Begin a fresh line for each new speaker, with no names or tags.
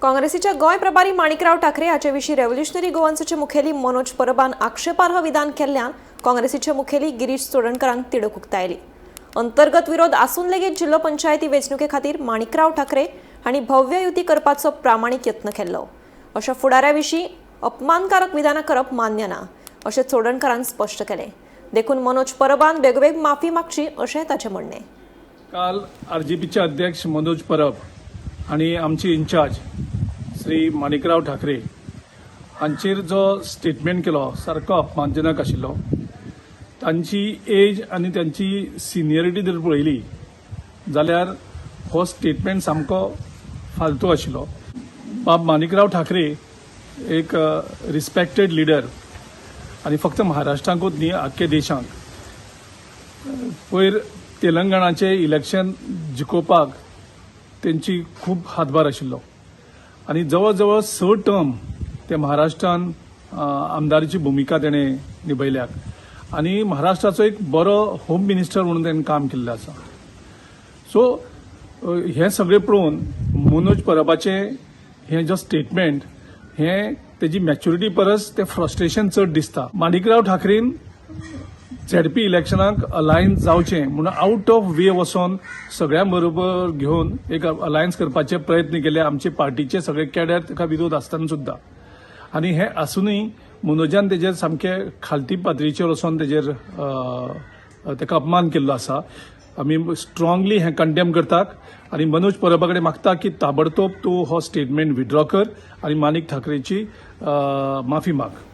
काँग्रेसीच्या गोय प्रभारी माणिकराव ठाकरे हाचे विशीं रेव्होल्युशनरी गोवन्सचे मुखेली मनोज परबान आक्षेपार्ह विधान केल्ल्यान काँग्रेसीचे मुखेली गिरीश चोडणकरांक तिडक उक्तायली। अंतर्गत विरोध आसून लेगीत जिल्लो पंचायती वेंचणुके खातीर माणिकराव ठाकरे हांणी भव्य युती करपाचो प्रामाणीक यत्न केल्लो। अशा फुडाऱ्या विशीं अपमानकारक विधानां करप मान्य ना अशें चोडणकरान स्पश्ट केलें। देखून मनोज परबान बेगबेग माफी मागची अशें ताचें म्हणणें।
काल आरजेपीचे अध्यक्ष मनोज परब आणि आमचे इन्चार्ज श्री माणिकराव ठाकरे हांचेर जो स्टेटमेंट केलो सारको अपमानजनक आशिल्लो। तांची एज आनी त्यांची सिनियरिटी जर पळयली जाल्यार हो स्टेटमेंट सामको फालतू आशिल्लो। बाब माणिकराव ठाकरे एक रिस्पेक्टेड लीडर आनी फक्त महाराष्ट्रांकूच न्ही आख्खे देशांक। पयर तेलंगणाचे इलेक्शन जिखोवपाक त्यांची खूब हातभार आशिल्लो आनी जवळ जवळ 6 टर्म ते महाराष्ट्रान आमदाराची भूमिका तेणें निभयल्यात आनी महाराष्ट्राचो एक बरो होम मिनिस्टर म्हणून ताणें काम केल्लें आसा। सो हे सगळें पळोवन मनोज परबाचे हे जो स्टेटमेंट हे तेजी मॅच्युरिटी परस ते फ्रस्ट्रेशन चड दिसता। माणिकराव ठाकरेन झेडपी इलेक्शनाक अलायन्स जावचें म्हणून आउट ऑफ वे वचोन सगळ्यां बरोबर घेवन एक अलायन्स करपाचे प्रयत्न केले आमचे पार्टीचे सगळे कॅडर ताका विरोध आसतना सुद्दां। आनी हे आसूनय मनोजान तेजेर सामके खालती पातळीचेर वचोन तेजेर ताका अपमान केल्लो आसा। आमी स्ट्रॉंगली हे कंडेम करतात आनी मनोज परबा कडेन मागता की ताबडतोब तूं हो स्टेटमेंट विथड्रॉ कर आनी माणिक ठाकरेची माफी माग।